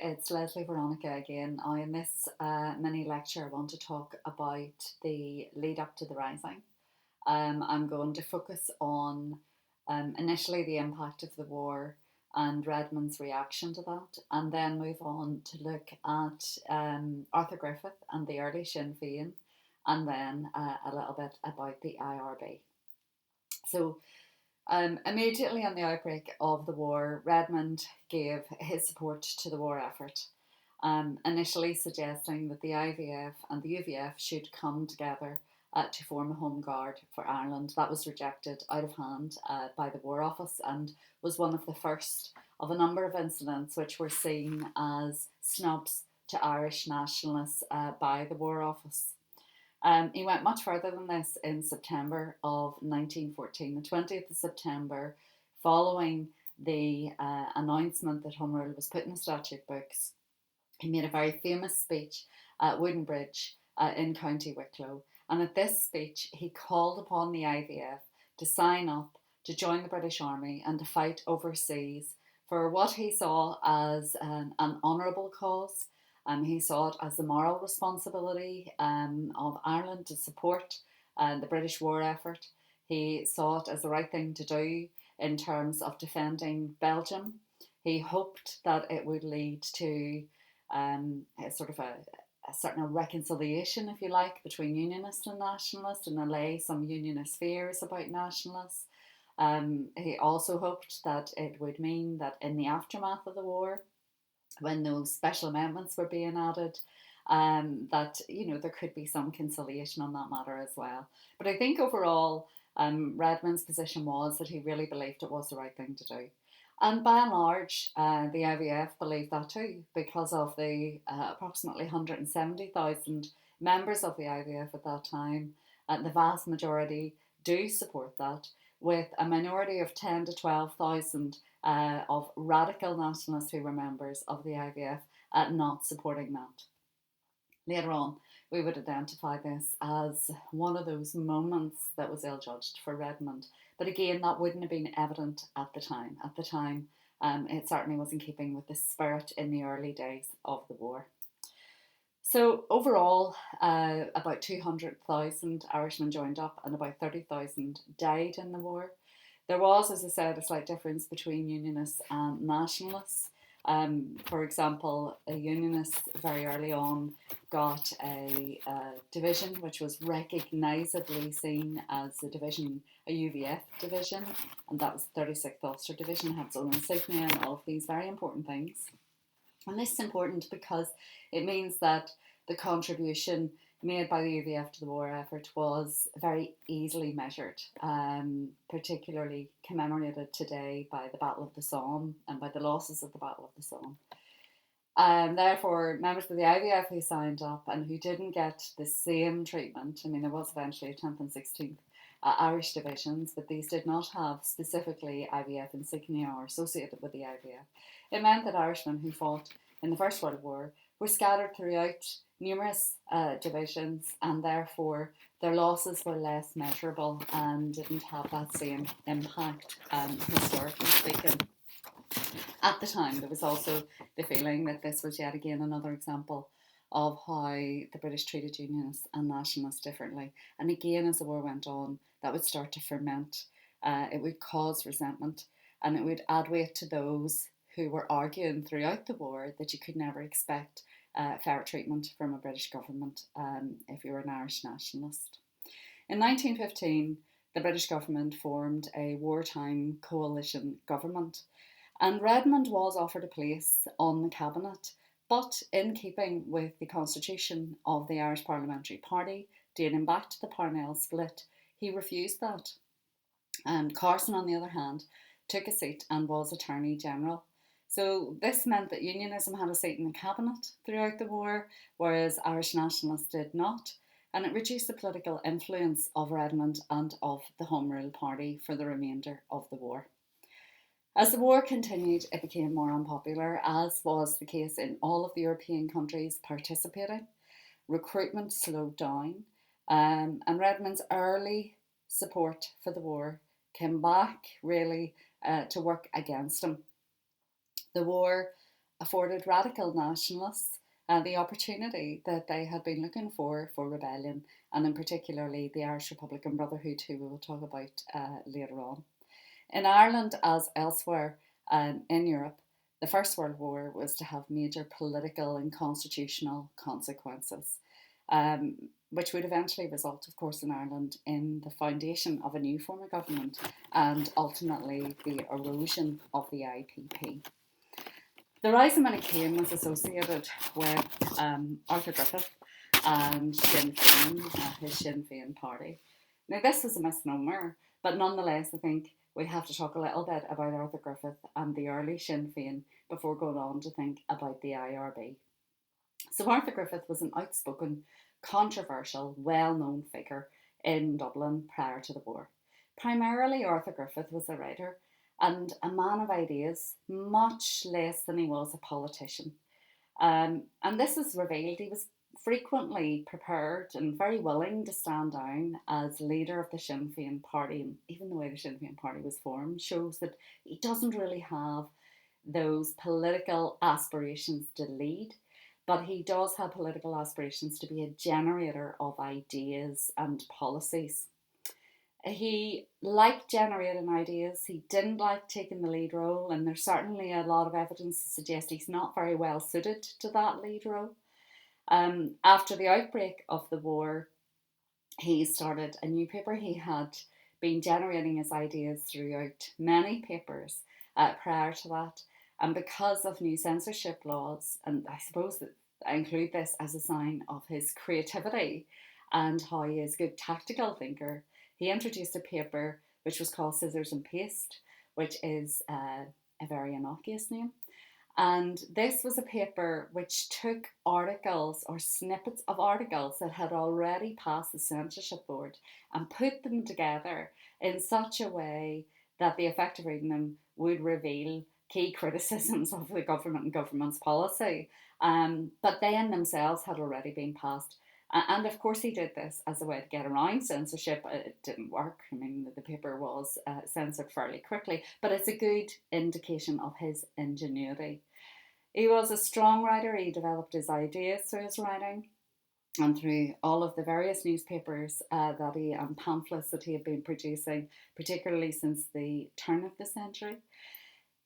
It's Leslie Veronica again. Now, in this mini lecture, I want to talk about the lead up to the Rising. I'm going to focus on initially the impact of the war and Redmond's reaction to that, and then move on to look at Arthur Griffith and the early Sinn Fein, and then a little bit about the IRB. So, immediately on the outbreak of the war, Redmond gave his support to the war effort, initially suggesting that the IVF and the UVF should come together to form a home guard for Ireland. That was rejected out of hand by the War Office and was one of the first of a number of incidents which were seen as snubs to Irish nationalists by the War Office. He went much further than this in September of 1914, the 20th of September, following the announcement that Home Rule was put in the statute books. He made a very famous speech at Wooden Bridge in County Wicklow. And at this speech, he called upon the IVF to sign up to join the British Army and to fight overseas for what he saw as an honourable cause. He saw it as the moral responsibility of Ireland to support the British war effort. He saw it as the right thing to do in terms of defending Belgium. He hoped that it would lead to a sort of a certain reconciliation, if you like, between Unionists and Nationalists and allay some Unionist fears about Nationalists. He also hoped that it would mean that in the aftermath of the war, when those special amendments were being added, that there could be some conciliation on that matter as well. But I think overall, Redmond's position was that he really believed it was the right thing to do. And by and large, the IVF believed that too, because of the approximately 170,000 members of the IVF at that time. The vast majority do support that, with a minority of 10 to 12,000 of radical nationalists who were members of the IVF not supporting that. Later on, we would identify this as one of those moments that was ill-judged for Redmond. But again, that wouldn't have been evident at the time. At the time, it certainly was in keeping with the spirit in the early days of the war. So overall, about 200,000 Irishmen joined up and about 30,000 died in the war. There was, as I said, a slight difference between Unionists and Nationalists. For example, Unionists very early on got a division which was recognisably seen as a UVF division, and that was 36th Ulster Division, had its own insignia and all of these very important things. And this is important because it means that the contribution made by the UVF to the war effort was very easily measured, particularly commemorated today by the Battle of the Somme and by the losses of the Battle of the Somme. Therefore, members of the IVF who signed up and who didn't get the same treatment, I mean, there was eventually a 10th and 16th Irish divisions, but these did not have specifically IVF insignia or associated with the IVF. It meant that Irishmen who fought in the First World War were scattered throughout numerous divisions, and therefore their losses were less measurable and didn't have that same impact, historically speaking. At the time, there was also the feeling that this was yet again another example of how the British treated Unionists and Nationalists differently. And again, as the war went on, that would start to ferment. It would cause resentment, and it would add weight to those who were arguing throughout the war that you could never expect fair treatment from a British government if you were an Irish nationalist. In 1915, the British government formed a wartime coalition government, and Redmond was offered a place on the cabinet, but in keeping with the constitution of the Irish Parliamentary Party, dating back to the Parnell split, he refused that. And Carson, on the other hand, took a seat and was Attorney General. So this meant that Unionism had a seat in the cabinet throughout the war, whereas Irish nationalists did not, and it reduced the political influence of Redmond and of the Home Rule Party for the remainder of the war. As the war continued, it became more unpopular, as was the case in all of the European countries participating. Recruitment slowed down, and Redmond's early support for the war came back really to work against him. The war afforded radical nationalists the opportunity that they had been looking for rebellion, and in particularly the Irish Republican Brotherhood, who we will talk about later on. In Ireland, as elsewhere in Europe, the First World War was to have major political and constitutional consequences, which would eventually result, of course, in Ireland in the foundation of a new form of government and ultimately the erosion of the IPP. The rise of Came was associated with Arthur Griffith and Sinn Fein, his Sinn Fein party. Now, this was a misnomer, but nonetheless, I think we have to talk a little bit about Arthur Griffith and the early Sinn Fein before going on to think about the IRB. So Arthur Griffith was an outspoken, controversial, well-known figure in Dublin prior to the war. Primarily, Arthur Griffith was a writer and a man of ideas, much less than he was a politician. And this is revealed. He was frequently prepared and very willing to stand down as leader of the Sinn Féin party. And even the way the Sinn Féin party was formed shows that he doesn't really have those political aspirations to lead, but he does have political aspirations to be a generator of ideas and policies. He liked generating ideas. He didn't like taking the lead role, and there's certainly a lot of evidence to suggest he's not very well suited to that lead role. After the outbreak of the war, he started a new paper. He had been generating his ideas throughout many papers prior to that, and because of new censorship laws, and I suppose that I include this as a sign of his creativity and how he is a good tactical thinker, he introduced a paper which was called Scissors and Paste, which is a very innocuous name. And this was a paper which took articles or snippets of articles that had already passed the censorship board and put them together in such a way that the effect of reading them would reveal key criticisms of the government and government's policy. But they in themselves had already been passed. And of course he did this as a way to get around censorship. It didn't work. I mean, the paper was censored fairly quickly, but it's a good indication of his ingenuity. He was a strong writer. He developed his ideas through his writing and through all of the various newspapers and pamphlets that he had been producing, particularly since the turn of the century.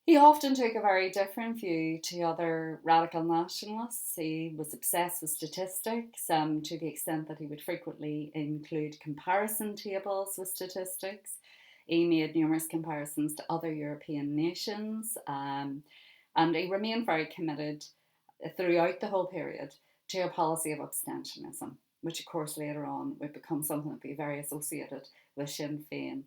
He often took a very different view to other radical nationalists. He was obsessed with statistics to the extent that he would frequently include comparison tables with statistics. He made numerous comparisons to other European nations, and he remained very committed throughout the whole period to a policy of abstentionism, which of course later on would become something that would be very associated with Sinn Féin.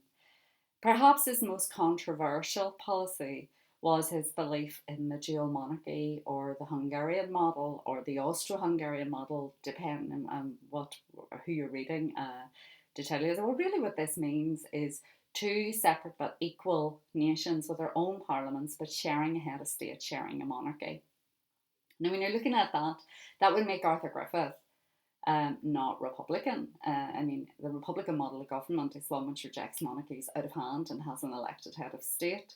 Perhaps his most controversial policy was his belief in the dual monarchy or the Hungarian model or the Austro-Hungarian model, depending on who you're reading to tell you. Well, really what this means is two separate but equal nations with their own parliaments but sharing a head of state, sharing a monarchy. Now when you're looking at that, that would make Arthur Griffith not Republican. I mean, the Republican model of government is one which rejects monarchies out of hand and has an elected head of state.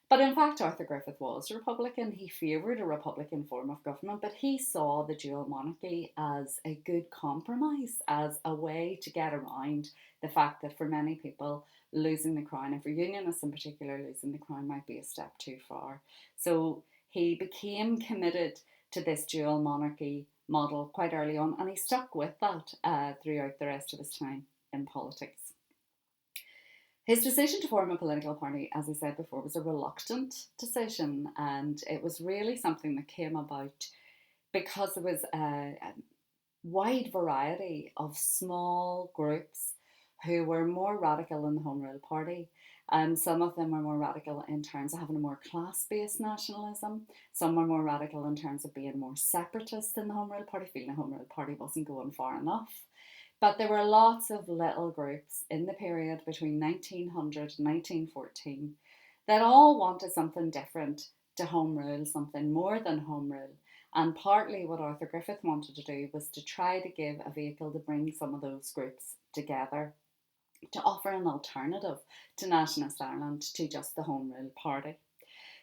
But in fact, Arthur Griffith was a Republican. He favoured a Republican form of government, but he saw the dual monarchy as a good compromise, as a way to get around the fact that for many people, losing the crown, and for Unionists in particular, losing the crown might be a step too far. So he became committed to this dual monarchy model quite early on, and he stuck with that throughout the rest of his time in politics. His decision to form a political party, as I said before, was a reluctant decision, and it was really something that came about because there was a wide variety of small groups who were more radical in the Home Rule Party. Some of them were more radical in terms of having a more class-based nationalism. Some were more radical in terms of being more separatist in the Home Rule Party, feeling the Home Rule Party wasn't going far enough. But there were lots of little groups in the period between 1900 and 1914 that all wanted something different to Home Rule, something more than Home Rule. And partly what Arthur Griffith wanted to do was to try to give a vehicle to bring some of those groups together, to offer an alternative to Nationalist Ireland, to just the Home Rule Party.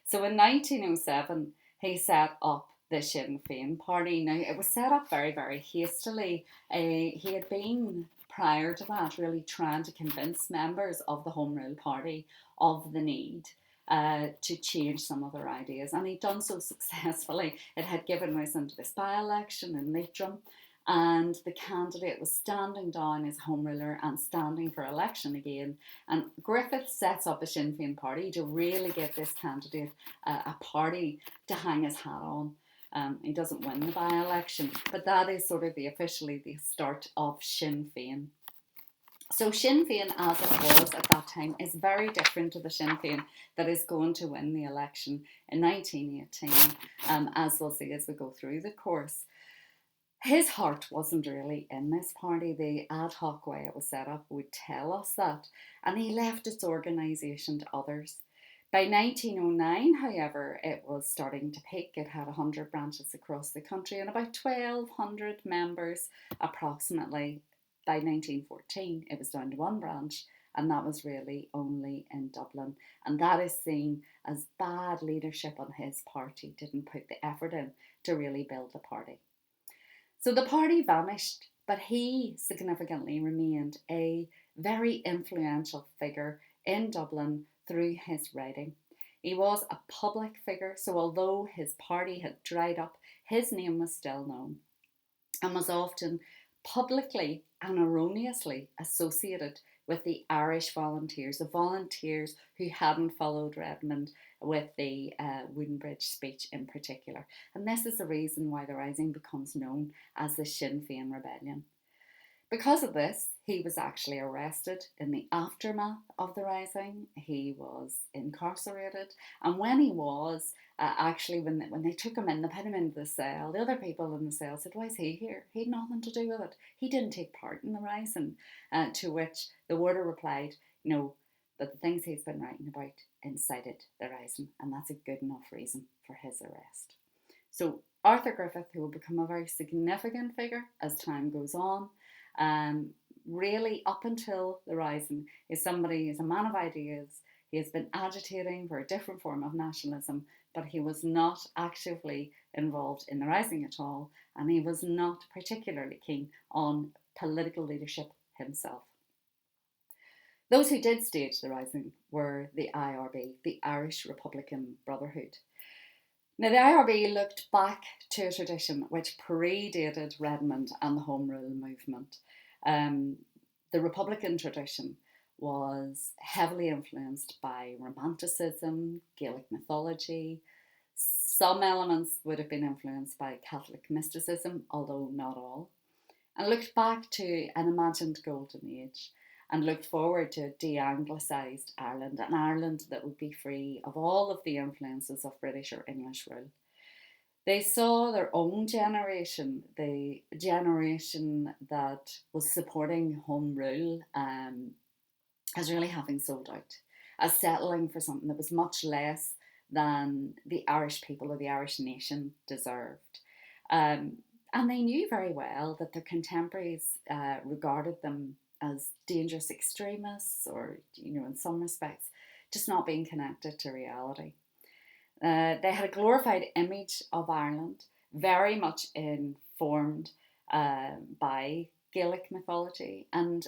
So in 1907, he set up the Sinn Fein party. Now, it was set up very, very hastily. He had been, prior to that, really trying to convince members of the Home Rule Party of the need to change some of their ideas, and he'd done so successfully. It had given rise into this by-election in Leitrim, and the candidate was standing down as Home Ruler and standing for election again. And Griffith sets up a Sinn Féin party to really give this candidate a party to hang his hat on. He doesn't win the by-election, but that is sort of officially the start of Sinn Féin. So Sinn Féin, as it was at that time, is very different to the Sinn Féin that is going to win the election in 1918, as we'll see as we go through the course. His heart wasn't really in this party. The ad hoc way it was set up would tell us that, and he left its organisation to others. By 1909, however, it was starting to peak. It had 100 branches across the country and about 1,200 members approximately. By 1914, it was down to one branch, and that was really only in Dublin. And that is seen as bad leadership on his party. Didn't put the effort in to really build a party. So the party vanished, but he significantly remained a very influential figure in Dublin through his writing. He was a public figure, so although his party had dried up, his name was still known and was often publicly and erroneously associated with the Irish volunteers, the volunteers who hadn't followed Redmond with the Wooden Bridge speech in particular. And this is the reason why the rising becomes known as the Sinn Féin Rebellion. Because of this, he was actually arrested in the aftermath of the rising. He was incarcerated, and when he was, when they took him in, they put him into the cell. The other people in the cell said, "Why is he here? He had nothing to do with it. He didn't take part in the rising." To which the warder replied, "No, that the things he's been writing about incited the rising, and that's a good enough reason for his arrest." So Arthur Griffith, who will become a very significant figure as time goes on, really up until the rising, is a man of ideas. He has been agitating for a different form of nationalism, but he was not actively involved in the rising at all, and he was not particularly keen on political leadership himself. Those who did stage the rising were the IRB, the Irish Republican Brotherhood. Now, the IRB looked back to a tradition which predated Redmond and the Home Rule movement. The Republican tradition was heavily influenced by Romanticism, Gaelic mythology. Some elements would have been influenced by Catholic mysticism, although not all, and looked back to an imagined golden age and looked forward to a de-Anglicised Ireland, an Ireland that would be free of all of the influences of British or English rule. They saw their own generation, the generation that was supporting Home Rule, as really having sold out, as settling for something that was much less than the Irish people or the Irish nation deserved. And they knew very well that their contemporaries regarded them as dangerous extremists, or, in some respects, just not being connected to reality. They had a glorified image of Ireland, very much informed by Gaelic mythology, and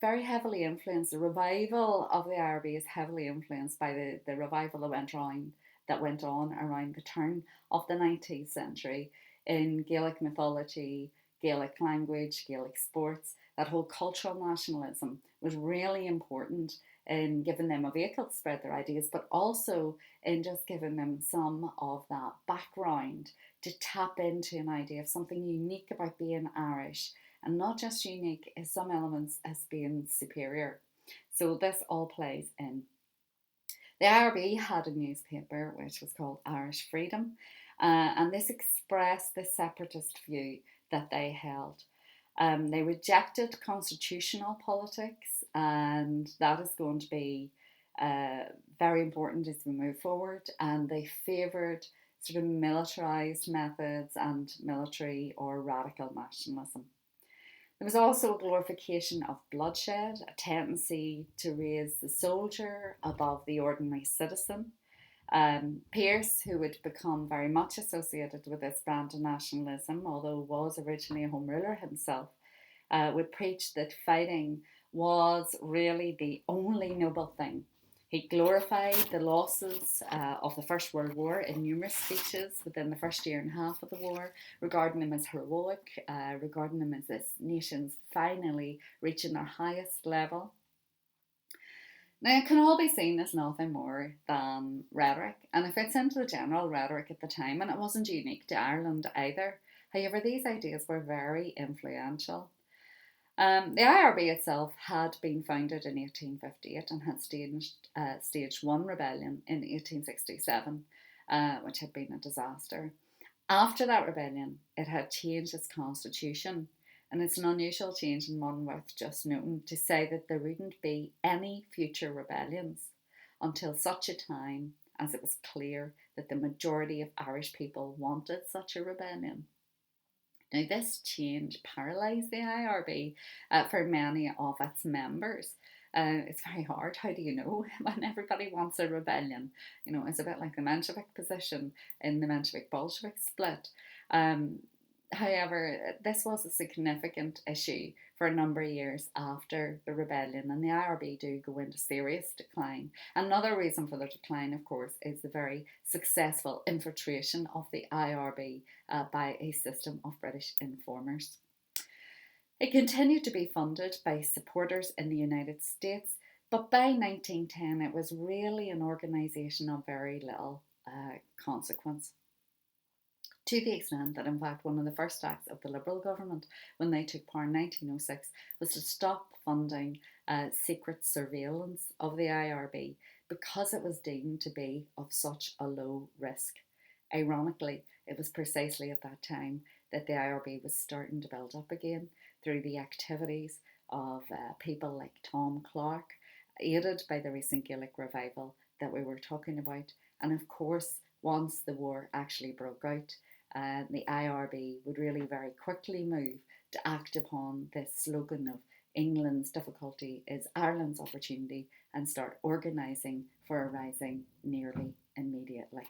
very heavily influenced. The revival of the IRB is heavily influenced by the revival that went on around the turn of the 19th century in Gaelic mythology, Gaelic language, Gaelic sports. That whole cultural nationalism was really important in giving them a vehicle to spread their ideas, but also in just giving them some of that background to tap into an idea of something unique about being Irish, and not just unique in some elements as being superior. So this all plays in. The IRB had a newspaper which was called Irish Freedom, and this expressed the separatist view that they held. They rejected constitutional politics, and that is going to be very important as we move forward. And they favoured sort of militarised methods and military or radical nationalism. There was also a glorification of bloodshed, a tendency to raise the soldier above the ordinary citizen. Pearse, who would become very much associated with this brand of nationalism, although was originally a Home Ruler himself, would preach that fighting was really the only noble thing. He glorified the losses of the First World War in numerous speeches within the first year and a half of the war, regarding them as heroic, regarding them as this nation's finally reaching their highest level. Now, it can all be seen as nothing more than rhetoric, and it fits into the general rhetoric at the time, and it wasn't unique to Ireland either. However, these ideas were very influential. The IRB itself had been founded in 1858 and had staged one rebellion in 1867, which had been a disaster. After that rebellion, it had changed its constitution, and it's an unusual change and one worth just noting, to say that there wouldn't be any future rebellions until such a time as it was clear that the majority of Irish people wanted such a rebellion. Now, this change paralysed the IRB for many of its members. It's very hard. How do you know when everybody wants a rebellion? You know, it's a bit like the Menshevik position in the Menshevik Bolshevik split. However, this was a significant issue for a number of years after the rebellion, and the IRB do go into serious decline. Another reason for the decline, of course, is the very successful infiltration of the IRB by a system of British informers. It continued to be funded by supporters in the United States, but by 1910 it was really an organisation of very little consequence. To the extent that, in fact, one of the first acts of the Liberal government when they took power in 1906 was to stop funding secret surveillance of the IRB because it was deemed to be of such a low risk. Ironically, it was precisely at that time that the IRB was starting to build up again through the activities of people like Tom Clark, aided by the recent Gaelic revival that we were talking about. And of course, once the war actually broke out, the IRB would really very quickly move to act upon this slogan of England's difficulty is Ireland's opportunity, and start organising for a rising nearly immediately.